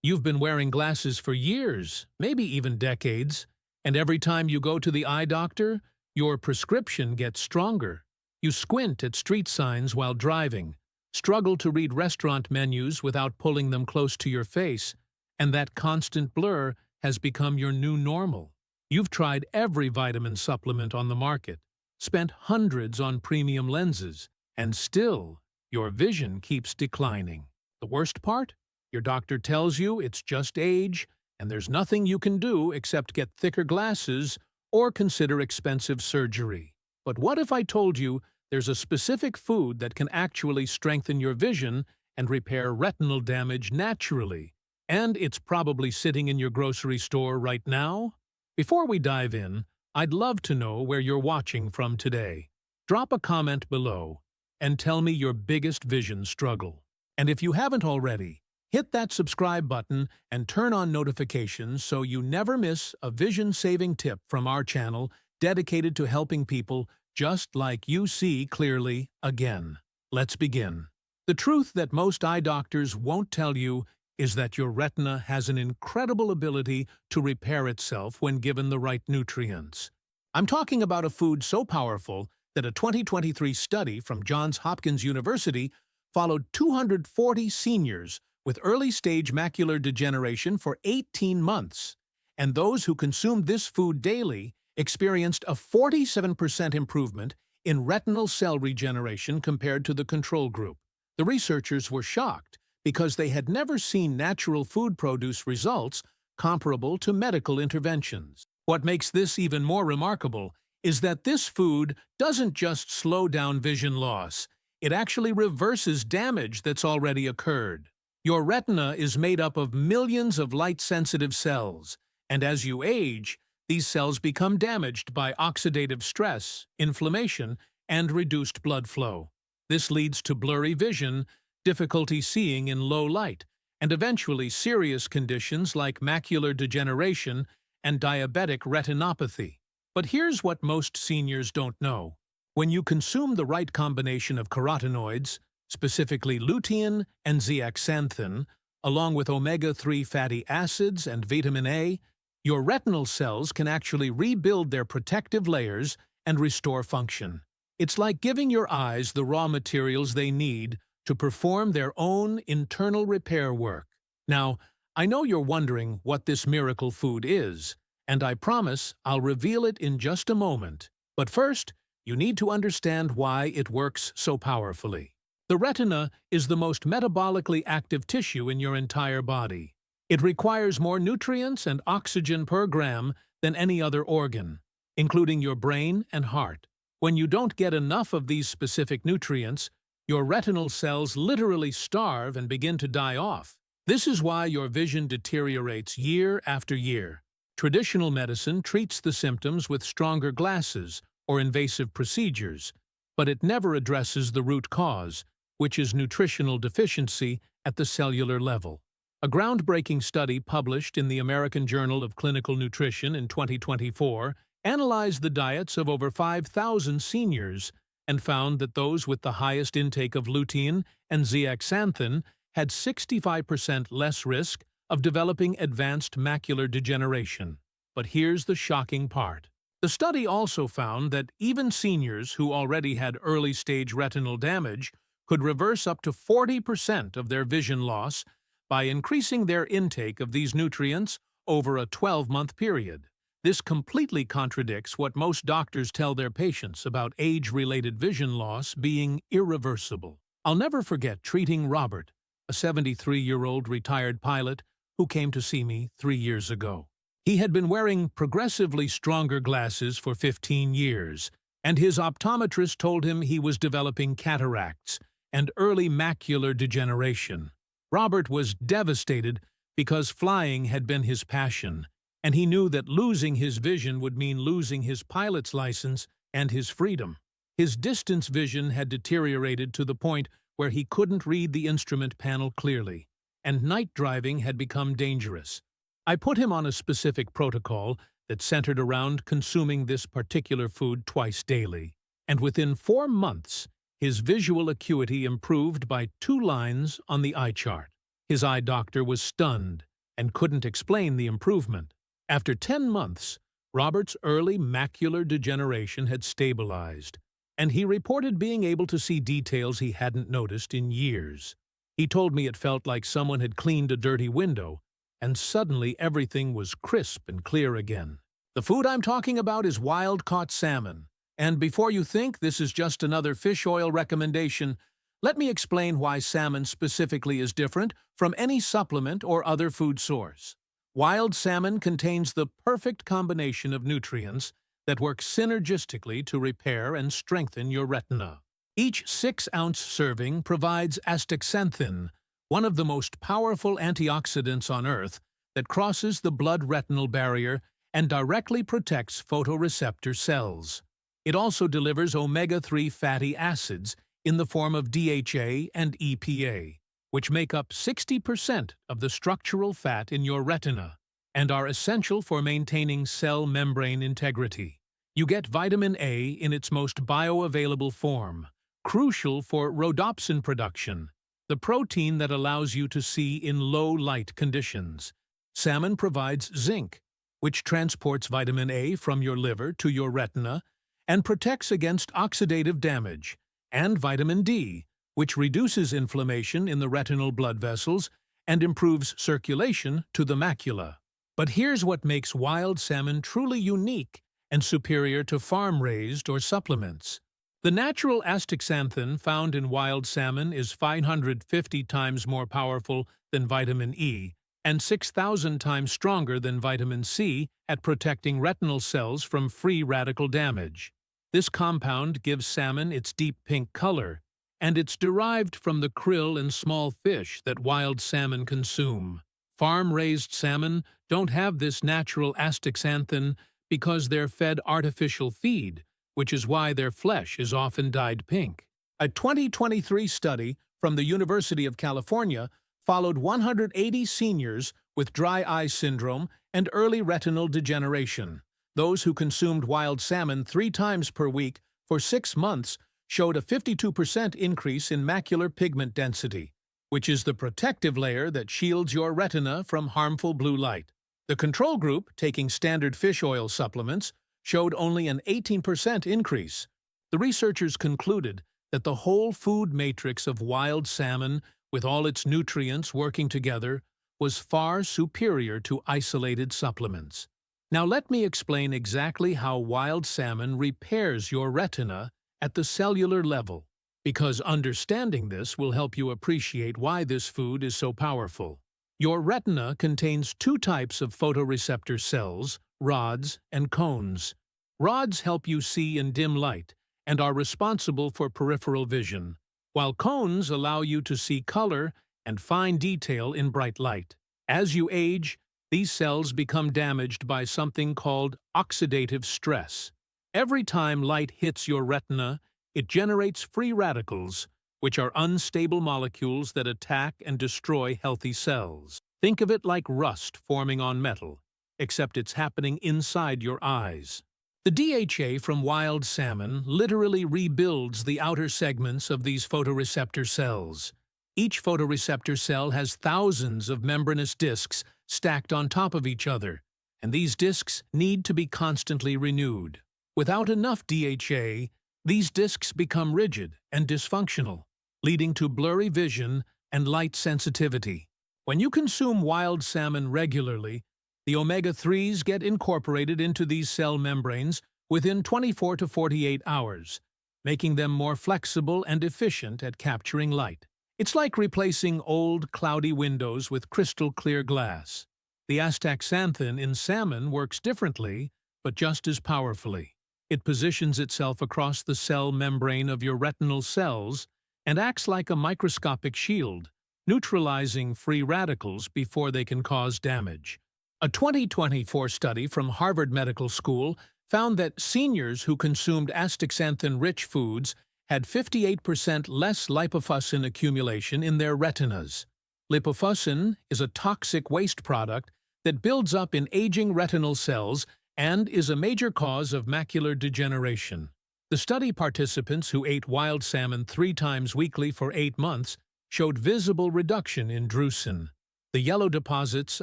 You've been wearing glasses for years, maybe even decades, and every time you go to the eye doctor, your prescription gets stronger. You squint at street signs while driving, struggle to read restaurant menus without pulling them close to your face, and that constant blur has become your new normal. You've tried every vitamin supplement on the market, spent hundreds on premium lenses, and still, your vision keeps declining. The worst part? Your doctor tells you it's just age, and there's nothing you can do except get thicker glasses or consider expensive surgery. But what if I told you there's a specific food that can actually strengthen your vision and repair retinal damage naturally? And it's probably sitting in your grocery store right now? Before we dive in, I'd love to know where you're watching from today. Drop a comment below and tell me your biggest vision struggle. And if you haven't already, hit that subscribe button and turn on notifications so you never miss a vision-saving tip from our channel dedicated to helping people just like you see clearly again. Let's begin. The truth that most eye doctors won't tell you is that your retina has an incredible ability to repair itself when given the right nutrients. I'm talking about a food so powerful that a 2023 study from Johns Hopkins University followed 240 seniors with early-stage macular degeneration for 18 months, and those who consumed this food daily experienced a 47% improvement in retinal cell regeneration compared to the control group. The researchers were shocked because they had never seen natural food produce results comparable to medical interventions. What makes this even more remarkable is that this food doesn't just slow down vision loss, it actually reverses damage that's already occurred. Your retina is made up of millions of light-sensitive cells, and as you age, these cells become damaged by oxidative stress, inflammation, and reduced blood flow. This leads to blurry vision, difficulty seeing in low light, and eventually serious conditions like macular degeneration and diabetic retinopathy. But here's what most seniors don't know. When you consume the right combination of carotenoids, specifically lutein and zeaxanthin, along with omega-3 fatty acids and vitamin A, your retinal cells can actually rebuild their protective layers and restore function. It's like giving your eyes the raw materials they need to perform their own internal repair work. Now, I know you're wondering what this miracle food is, and I promise I'll reveal it in just a moment. But first, you need to understand why it works so powerfully. The retina is the most metabolically active tissue in your entire body. It requires more nutrients and oxygen per gram than any other organ, including your brain and heart. When you don't get enough of these specific nutrients, your retinal cells literally starve and begin to die off. This is why your vision deteriorates year after year. Traditional medicine treats the symptoms with stronger glasses or invasive procedures, but it never addresses the root cause, which is nutritional deficiency at the cellular level. A groundbreaking study published in the American Journal of Clinical Nutrition in 2024 analyzed the diets of over 5,000 seniors and found that those with the highest intake of lutein and zeaxanthin had 65% less risk of developing advanced macular degeneration. But here's the shocking part. The study also found that even seniors who already had early-stage retinal damage could reverse up to 40% of their vision loss by increasing their intake of these nutrients over a 12-month period. This completely contradicts what most doctors tell their patients about age-related vision loss being irreversible. I'll never forget treating Robert, a 73-year-old retired pilot who came to see me 3 years ago. He had been wearing progressively stronger glasses for 15 years, and his optometrist told him he was developing cataracts and early macular degeneration. Robert was devastated because flying had been his passion, and he knew that losing his vision would mean losing his pilot's license and his freedom. His distance vision had deteriorated to the point where he couldn't read the instrument panel clearly, and night driving had become dangerous. I put him on a specific protocol that centered around consuming this particular food twice daily, and within 4 months, his visual acuity improved by 2 lines on the eye chart. His eye doctor was stunned and couldn't explain the improvement. After 10 months, Robert's early macular degeneration had stabilized, and he reported being able to see details he hadn't noticed in years. He told me it felt like someone had cleaned a dirty window, and suddenly everything was crisp and clear again. The food I'm talking about is wild-caught salmon. And before you think this is just another fish oil recommendation, let me explain why salmon specifically is different from any supplement or other food source. Wild salmon contains the perfect combination of nutrients that work synergistically to repair and strengthen your retina. Each 6-ounce serving provides astaxanthin, one of the most powerful antioxidants on Earth that crosses the blood-retinal barrier and directly protects photoreceptor cells. It also delivers omega-3 fatty acids in the form of DHA and EPA, which make up 60% of the structural fat in your retina and are essential for maintaining cell membrane integrity. You get vitamin A in its most bioavailable form, crucial for rhodopsin production, the protein that allows you to see in low-light conditions. Salmon provides zinc, which transports vitamin A from your liver to your retina and protects against oxidative damage, and vitamin D, which reduces inflammation in the retinal blood vessels and improves circulation to the macula. But here's what makes wild salmon truly unique and superior to farm-raised or supplements. The natural astaxanthin found in wild salmon is 550 times more powerful than vitamin E and 6,000 times stronger than vitamin C at protecting retinal cells from free radical damage. This compound gives salmon its deep pink color, and it's derived from the krill and small fish that wild salmon consume. Farm-raised salmon don't have this natural astaxanthin because they're fed artificial feed, which is why their flesh is often dyed pink. A 2023 study from the University of California followed 180 seniors with dry eye syndrome and early retinal degeneration. Those who consumed wild salmon 3 times per week for 6 months showed a 52% increase in macular pigment density, which is the protective layer that shields your retina from harmful blue light. The control group, taking standard fish oil supplements, showed only an 18% increase. The researchers concluded that the whole food matrix of wild salmon, with all its nutrients working together, was far superior to isolated supplements. Now let me explain exactly how wild salmon repairs your retina at the cellular level, because understanding this will help you appreciate why this food is so powerful. Your retina contains 2 types of photoreceptor cells, rods and cones. Rods help you see in dim light and are responsible for peripheral vision, while cones allow you to see color and fine detail in bright light. As you age, these cells become damaged by something called oxidative stress. Every time light hits your retina, it generates free radicals, which are unstable molecules that attack and destroy healthy cells. Think of it like rust forming on metal, except it's happening inside your eyes. The DHA from wild salmon literally rebuilds the outer segments of these photoreceptor cells. Each photoreceptor cell has thousands of membranous discs stacked on top of each other, and these discs need to be constantly renewed. Without enough DHA, these discs become rigid and dysfunctional, leading to blurry vision and light sensitivity. When you consume wild salmon regularly, the omega-3s get incorporated into these cell membranes within 24 to 48 hours, making them more flexible and efficient at capturing light. It's like replacing old, cloudy windows with crystal-clear glass. The astaxanthin in salmon works differently, but just as powerfully. It positions itself across the cell membrane of your retinal cells and acts like a microscopic shield, neutralizing free radicals before they can cause damage. A 2024 study from Harvard Medical School found that seniors who consumed astaxanthin-rich foods had 58% less lipofuscin accumulation in their retinas. Lipofuscin is a toxic waste product that builds up in aging retinal cells and is a major cause of macular degeneration. The study participants who ate wild salmon 3 times weekly for 8 months showed visible reduction in drusen, the yellow deposits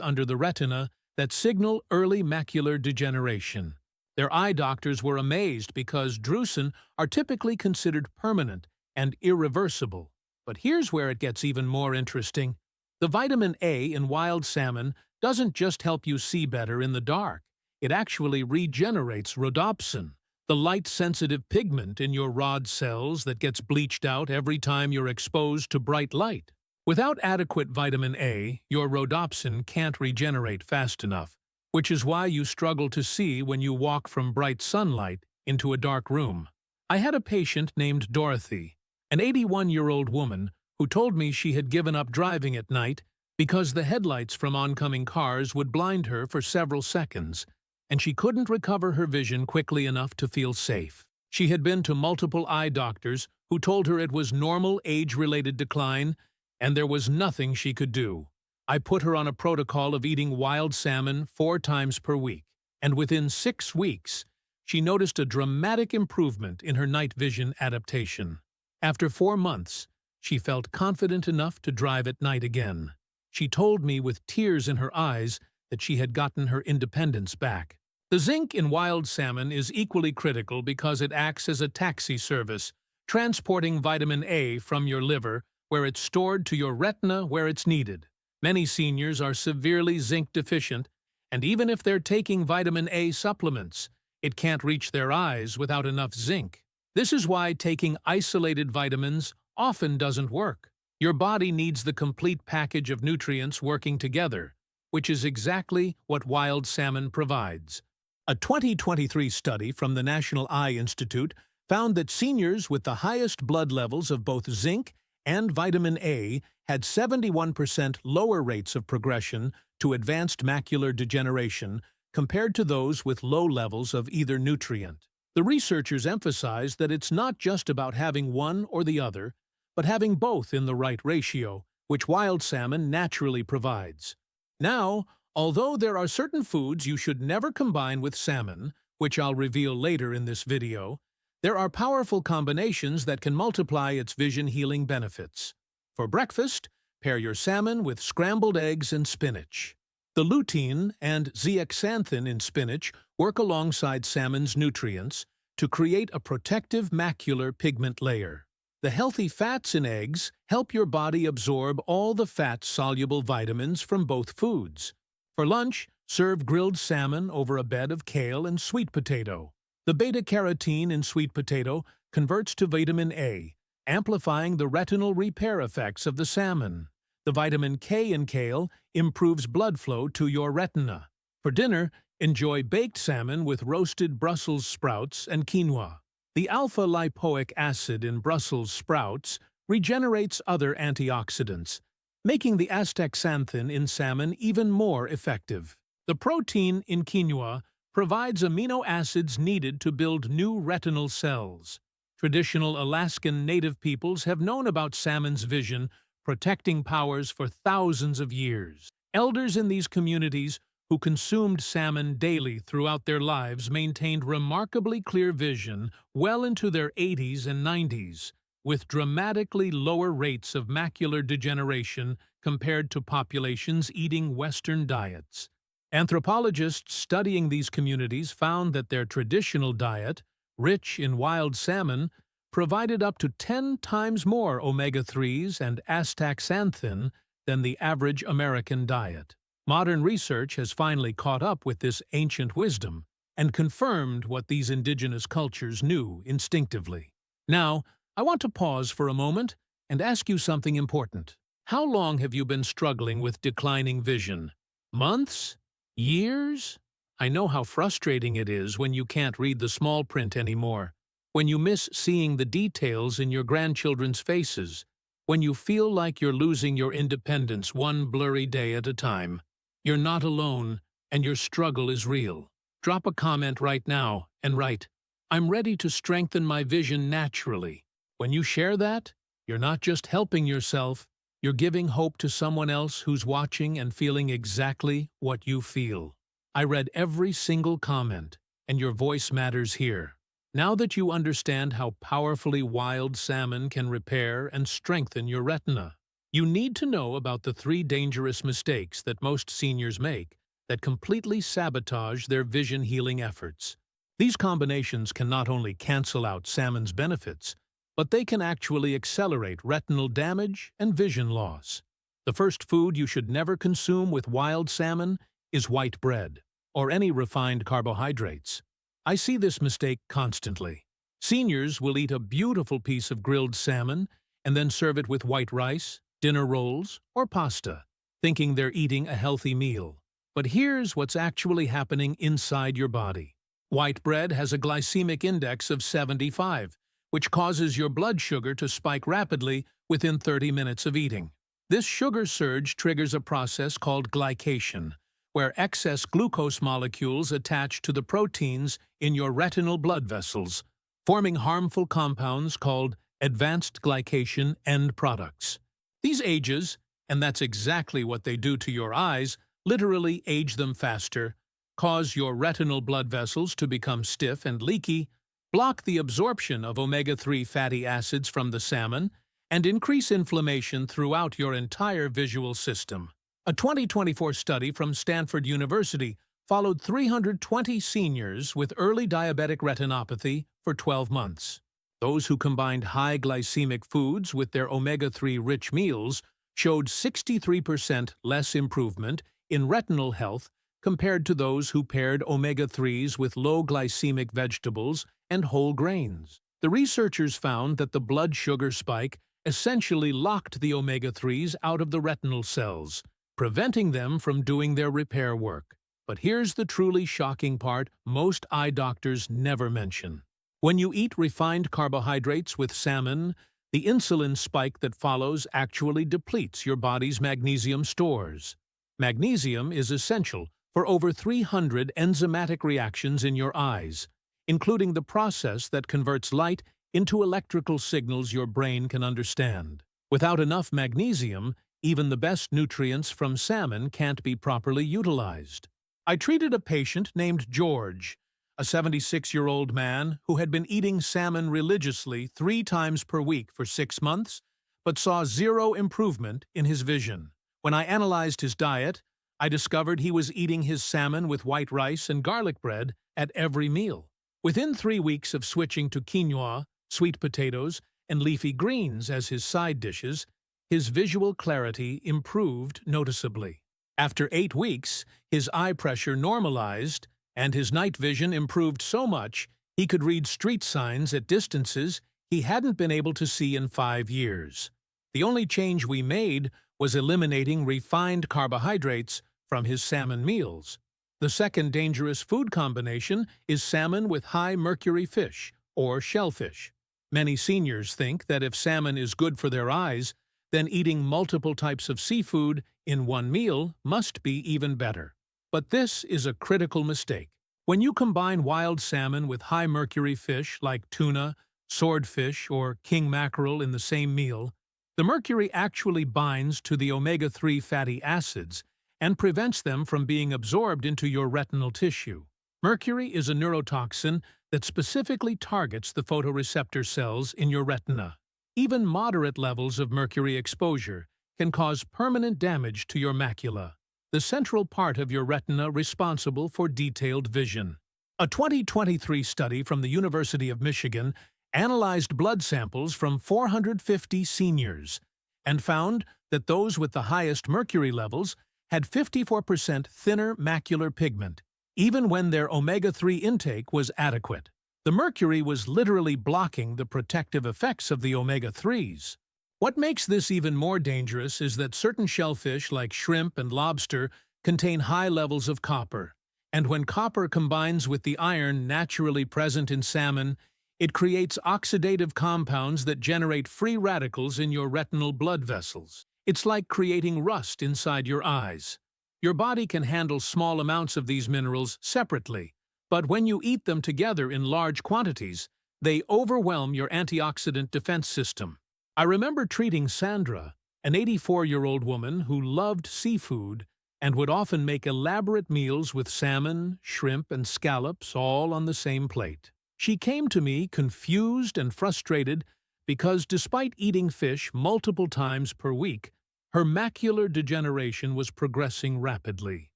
under the retina that signal early macular degeneration. Their eye doctors were amazed because drusen are typically considered permanent and irreversible. But here's where it gets even more interesting. The vitamin A in wild salmon doesn't just help you see better in the dark. It actually regenerates rhodopsin, the light-sensitive pigment in your rod cells that gets bleached out every time you're exposed to bright light. Without adequate vitamin A, your rhodopsin can't regenerate fast enough, which is why you struggle to see when you walk from bright sunlight into a dark room. I had a patient named Dorothy, an 81-year-old woman who told me she had given up driving at night because the headlights from oncoming cars would blind her for several seconds, and she couldn't recover her vision quickly enough to feel safe. She had been to multiple eye doctors who told her it was normal age-related decline, and there was nothing she could do. I put her on a protocol of eating wild salmon 4 times per week, and within 6 weeks, she noticed a dramatic improvement in her night vision adaptation. After 4 months, she felt confident enough to drive at night again. She told me with tears in her eyes that she had gotten her independence back. The zinc in wild salmon is equally critical because it acts as a taxi service, transporting vitamin A from your liver, where it's stored, to your retina where it's needed. Many seniors are severely zinc deficient, and even if they're taking vitamin A supplements, it can't reach their eyes without enough zinc. This is why taking isolated vitamins often doesn't work. Your body needs the complete package of nutrients working together, which is exactly what wild salmon provides. A 2023 study from the National Eye Institute found that seniors with the highest blood levels of both zinc and vitamin A had 71% lower rates of progression to advanced macular degeneration compared to those with low levels of either nutrient. The researchers emphasized that it's not just about having one or the other, but having both in the right ratio, which wild salmon naturally provides. Now, although there are certain foods you should never combine with salmon, which I'll reveal later in this video, there are powerful combinations that can multiply its vision-healing benefits. For breakfast, pair your salmon with scrambled eggs and spinach. The lutein and zeaxanthin in spinach work alongside salmon's nutrients to create a protective macular pigment layer. The healthy fats in eggs help your body absorb all the fat-soluble vitamins from both foods. For lunch, serve grilled salmon over a bed of kale and sweet potato. The beta-carotene in sweet potato converts to vitamin A, amplifying the retinal repair effects of the salmon. The vitamin K in kale improves blood flow to your retina. For dinner, enjoy baked salmon with roasted Brussels sprouts and quinoa. The alpha-lipoic acid in Brussels sprouts regenerates other antioxidants, making the astaxanthin in salmon even more effective. The protein in quinoa provides amino acids needed to build new retinal cells. Traditional Alaskan Native peoples have known about salmon's vision protecting powers for thousands of years. Elders in these communities who consumed salmon daily throughout their lives maintained remarkably clear vision well into their 80s and 90s, with dramatically lower rates of macular degeneration compared to populations eating Western diets. Anthropologists studying these communities found that their traditional diet, rich in wild salmon, provided up to 10 times more omega-3s and astaxanthin than the average American diet. Modern research has finally caught up with this ancient wisdom and confirmed what these indigenous cultures knew instinctively. Now, I want to pause for a moment and ask you something important. How long have you been struggling with declining vision? Months? Years? I know how frustrating it is when you can't read the small print anymore, when you miss seeing the details in your grandchildren's faces, when you feel like you're losing your independence one blurry day at a time. You're not alone, and your struggle is real. Drop a comment right now and write, "I'm ready to strengthen my vision naturally." When you share that, you're not just helping yourself, you're giving hope to someone else who's watching and feeling exactly what you feel. I read every single comment, and your voice matters here. Now that you understand how powerfully wild salmon can repair and strengthen your retina, You need to know about the 3 dangerous mistakes that most seniors make that completely sabotage their vision-healing efforts. These combinations can not only cancel out salmon's benefits, but they can actually accelerate retinal damage and vision loss. The first food you should never consume with wild salmon is white bread, or any refined carbohydrates. I see this mistake constantly. Seniors will eat a beautiful piece of grilled salmon and then serve it with white rice, dinner rolls, or pasta, thinking they're eating a healthy meal. But here's what's actually happening inside your body. White bread has a glycemic index of 75, which causes your blood sugar to spike rapidly within 30 minutes of eating. This sugar surge triggers a process called glycation, where excess glucose molecules attach to the proteins in your retinal blood vessels, forming harmful compounds called advanced glycation end products. These ages, and that's exactly what they do to your eyes, literally age them faster, cause your retinal blood vessels to become stiff and leaky, block the absorption of omega-3 fatty acids from the salmon, and increase inflammation throughout your entire visual system. A 2024 study from Stanford University followed 320 seniors with early diabetic retinopathy for 12 months. Those who combined high glycemic foods with their omega-3 rich meals showed 63% less improvement in retinal health compared to those who paired omega-3s with low glycemic vegetables and whole grains. The researchers found that the blood sugar spike essentially locked the omega-3s out of the retinal cells, preventing them from doing their repair work. But here's the truly shocking part most eye doctors never mention. When you eat refined carbohydrates with salmon, the insulin spike that follows actually depletes your body's magnesium stores. Magnesium is essential for over 300 enzymatic reactions in your eyes, including the process that converts light into electrical signals your brain can understand. Without enough magnesium, even the best nutrients from salmon can't be properly utilized. I treated a patient named George, a 76-year-old man who had been eating salmon religiously 3 times per week for 6 months, but saw zero improvement in his vision. When I analyzed his diet, I discovered he was eating his salmon with white rice and garlic bread at every meal. Within 3 weeks of switching to quinoa, sweet potatoes, and leafy greens as his side dishes, his visual clarity improved noticeably. After 8 weeks, his eye pressure normalized, and his night vision improved so much he could read street signs at distances he hadn't been able to see in 5 years. The only change we made was eliminating refined carbohydrates from his salmon meals. The second dangerous food combination is salmon with high mercury fish, or shellfish. Many seniors think that if salmon is good for their eyes, then eating multiple types of seafood in one meal must be even better. But this is a critical mistake. When you combine wild salmon with high mercury fish like tuna, swordfish, or king mackerel in the same meal, the mercury actually binds to the omega-3 fatty acids and prevents them from being absorbed into your retinal tissue. Mercury is a neurotoxin that specifically targets the photoreceptor cells in your retina. Even moderate levels of mercury exposure can cause permanent damage to your macula, the central part of your retina responsible for detailed vision. A 2023 study from the University of Michigan analyzed blood samples from 450 seniors and found that those with the highest mercury levels had 54% thinner macular pigment, even when their omega-3 intake was adequate. The mercury was literally blocking the protective effects of the omega-3s. What makes this even more dangerous is that certain shellfish like shrimp and lobster contain high levels of copper, and when copper combines with the iron naturally present in salmon, it creates oxidative compounds that generate free radicals in your retinal blood vessels. It's like creating rust inside your eyes. Your body can handle small amounts of these minerals separately, but when you eat them together in large quantities, they overwhelm your antioxidant defense system. I remember treating Sandra, an 84-year-old woman who loved seafood and would often make elaborate meals with salmon, shrimp, and scallops all on the same plate. She came to me confused and frustrated because despite eating fish multiple times per week, Her macular degeneration was progressing rapidly.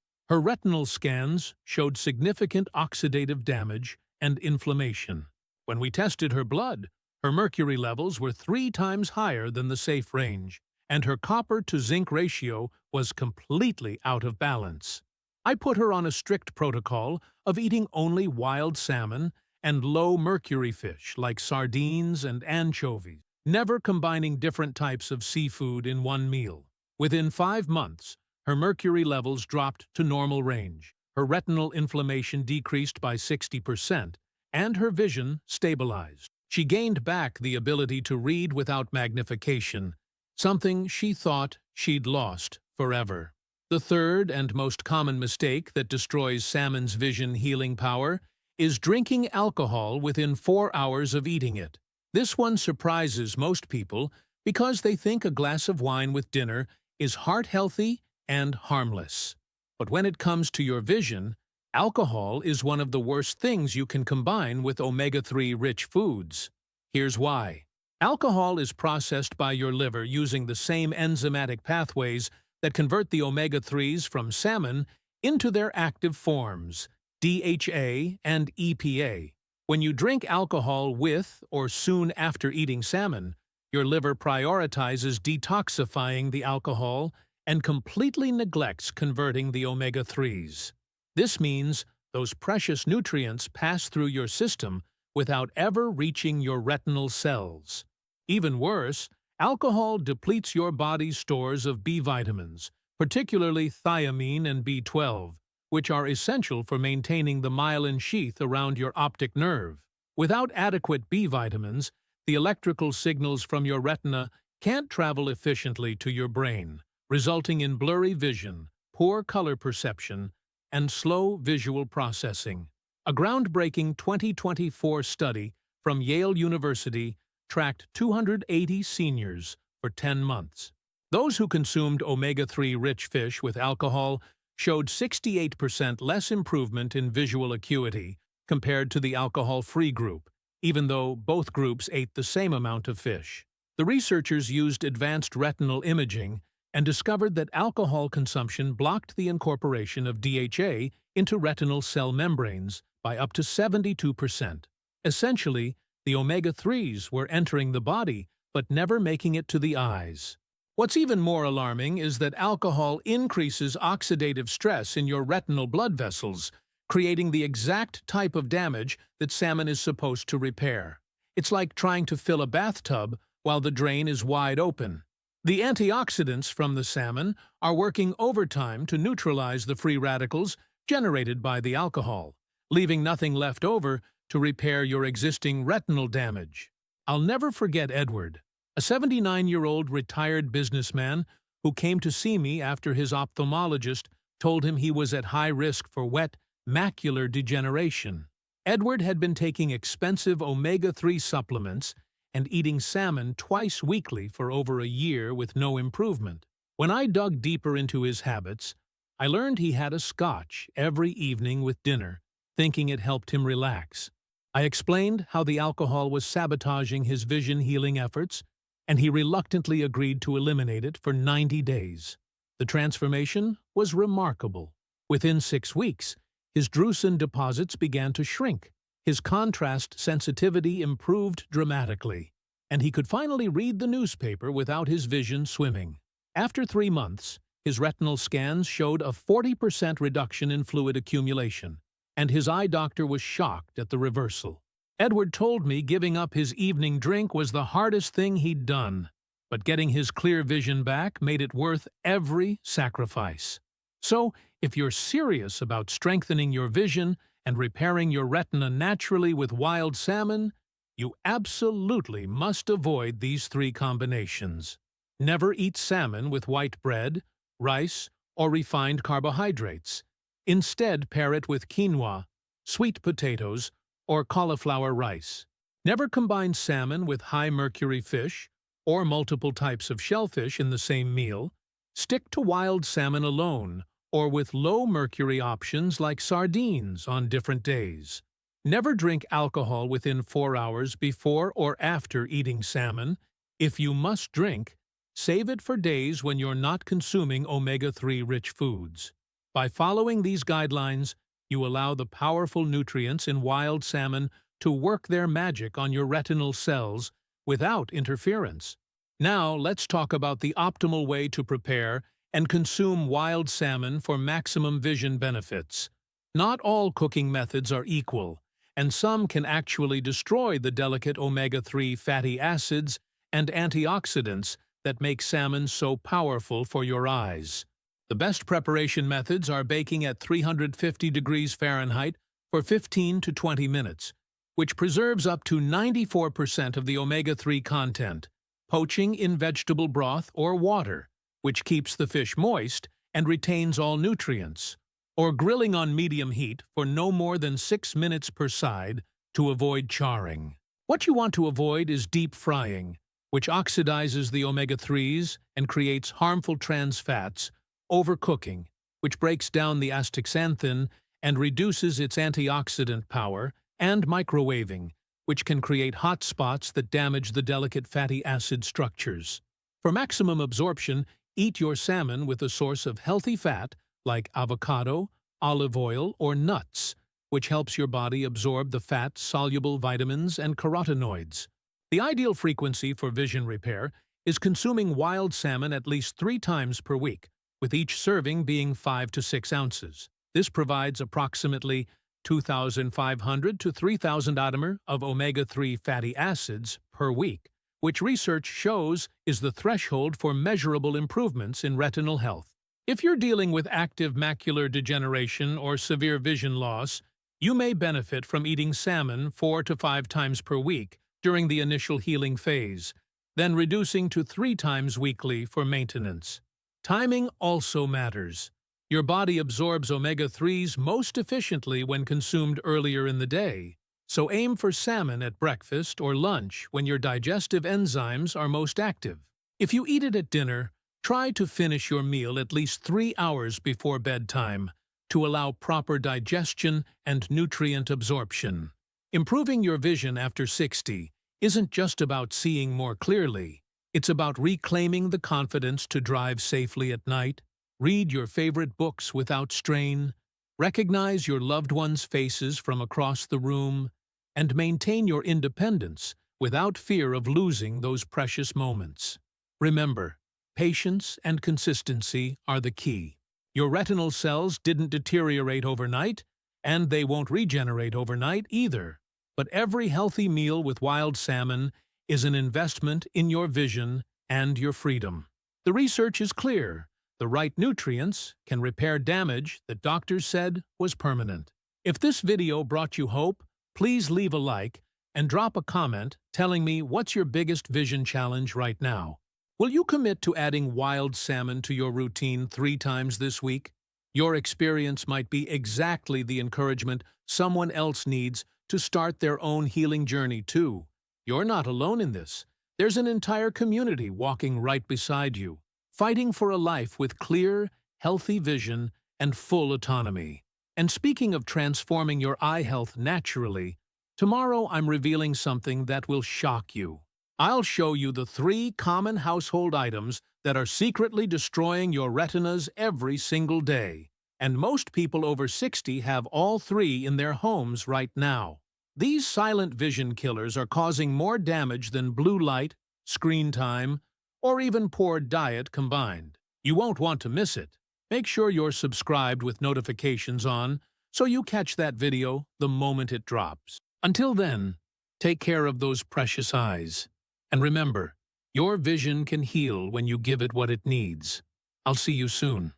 Her retinal scans showed significant oxidative damage and inflammation. When we tested her blood, her mercury levels were 3 times higher than the safe range, and her copper-to-zinc ratio was completely out of balance. I put her on a strict protocol of eating only wild salmon and low-mercury fish like sardines and anchovies, never combining different types of seafood in one meal. Within 5 months, her mercury levels dropped to normal range, her retinal inflammation decreased by 60%, and her vision stabilized. She gained back the ability to read without magnification, something she thought she'd lost forever. The third and most common mistake that destroys salmon's vision healing power is drinking alcohol within 4 hours of eating it. This one surprises most people because they think a glass of wine with dinner is heart-healthy and harmless. But when it comes to your vision, alcohol is one of the worst things you can combine with omega-3 rich foods. Here's why. Alcohol is processed by your liver using the same enzymatic pathways that convert the omega-3s from salmon into their active forms, DHA and EPA. When you drink alcohol with or soon after eating salmon, your liver prioritizes detoxifying the alcohol and completely neglects converting the omega-3s. This means those precious nutrients pass through your system without ever reaching your retinal cells. Even worse, alcohol depletes your body's stores of B vitamins, particularly thiamine and B12, which are essential for maintaining the myelin sheath around your optic nerve. Without adequate B vitamins, the electrical signals from your retina can't travel efficiently to your brain, resulting in blurry vision, poor color perception, and slow visual processing. A groundbreaking 2024 study from Yale University tracked 280 seniors for 10 months. Those who consumed omega-3 rich fish with alcohol showed 68% less improvement in visual acuity compared to the alcohol-free group, even though both groups ate the same amount of fish. The researchers used advanced retinal imaging and discovered that alcohol consumption blocked the incorporation of DHA into retinal cell membranes by up to 72%. Essentially, the omega-3s were entering the body but never making it to the eyes. What's even more alarming is that alcohol increases oxidative stress in your retinal blood vessels, creating the exact type of damage that salmon is supposed to repair. It's like trying to fill a bathtub while the drain is wide open. The antioxidants from the salmon are working overtime to neutralize the free radicals generated by the alcohol, leaving nothing left over to repair your existing retinal damage. I'll never forget Edward, a 79-year-old retired businessman who came to see me after his ophthalmologist told him he was at high risk for wet macular degeneration. Edward had been taking expensive omega-3 supplements and eating salmon twice weekly for over a year with no improvement. When I dug deeper into his habits, I learned he had a scotch every evening with dinner, thinking it helped him relax. I explained how the alcohol was sabotaging his vision-healing efforts, and he reluctantly agreed to eliminate it for 90 days. The transformation was remarkable. Within 6 weeks, his drusen deposits began to shrink. His contrast sensitivity improved dramatically, and he could finally read the newspaper without his vision swimming. After 3 months, his retinal scans showed a 40% reduction in fluid accumulation, and his eye doctor was shocked at the reversal. Edward told me giving up his evening drink was the hardest thing he'd done, but getting his clear vision back made it worth every sacrifice. So, if you're serious about strengthening your vision and repairing your retina naturally with wild salmon, you absolutely must avoid these 3 combinations. Never eat salmon with white bread, rice, or refined carbohydrates. Instead, pair it with quinoa, sweet potatoes, or cauliflower rice. Never combine salmon with high-mercury fish or multiple types of shellfish in the same meal. Stick to wild salmon alone or with low-mercury options like sardines on different days. Never drink alcohol within 4 hours before or after eating salmon. If you must drink, Save it for days when you're not consuming omega-3 rich foods. By following these guidelines, you allow the powerful nutrients in wild salmon to work their magic on your retinal cells without interference. Now, let's talk about the optimal way to prepare and consume wild salmon for maximum vision benefits. Not all cooking methods are equal, and some can actually destroy the delicate omega-3 fatty acids and antioxidants that make salmon so powerful for your eyes. The best preparation methods are baking at 350 degrees Fahrenheit for 15 to 20 minutes, which preserves up to 94% of the omega-3 content, poaching in vegetable broth or water, which keeps the fish moist and retains all nutrients, or grilling on medium heat for no more than 6 minutes per side to avoid charring. What you want to avoid is deep frying, which oxidizes the omega-3s and creates harmful trans fats, overcooking, which breaks down the astaxanthin and reduces its antioxidant power, and microwaving, which can create hot spots that damage the delicate fatty acid structures. For maximum absorption, eat your salmon with a source of healthy fat like avocado, olive oil, or nuts, which helps your body absorb the fat-soluble vitamins and carotenoids. The ideal frequency for vision repair is consuming wild salmon at least 3 times per week, with each serving being 5 to 6 ounces. This provides approximately 2,500 to 3,000 ADMR of omega-3 fatty acids per week, which research shows is the threshold for measurable improvements in retinal health. If you're dealing with active macular degeneration or severe vision loss, you may benefit from eating salmon 4 to 5 times per week during the initial healing phase, then reducing to 3 times weekly for maintenance. Timing also matters. Your body absorbs omega-3s most efficiently when consumed earlier in the day, so aim for salmon at breakfast or lunch when your digestive enzymes are most active. If you eat it at dinner, try to finish your meal at least 3 hours before bedtime to allow proper digestion and nutrient absorption. Improving your vision after 60 isn't just about seeing more clearly. It's about reclaiming the confidence to drive safely at night, read your favorite books without strain, recognize your loved ones' faces from across the room, and maintain your independence without fear of losing those precious moments. Remember, patience and consistency are the key. Your retinal cells didn't deteriorate overnight, and they won't regenerate overnight either. But every healthy meal with wild salmon is an investment in your vision and your freedom. The research is clear. The right nutrients can repair damage that doctors said was permanent. If this video brought you hope, please leave a like and drop a comment telling me what's your biggest vision challenge right now. Will you commit to adding wild salmon to your routine 3 times this week? Your experience might be exactly the encouragement someone else needs to start their own healing journey too. You're not alone in this. There's an entire community walking right beside you, fighting for a life with clear, healthy vision and full autonomy. And speaking of transforming your eye health naturally, tomorrow I'm revealing something that will shock you. I'll show you the 3 common household items that are secretly destroying your retinas every single day. And most people over 60 have all 3 in their homes right now. These silent vision killers are causing more damage than blue light, screen time, or even poor diet combined. You won't want to miss it. Make sure you're subscribed with notifications on so you catch that video the moment it drops. Until then, take care of those precious eyes. And remember, your vision can heal when you give it what it needs. I'll see you soon.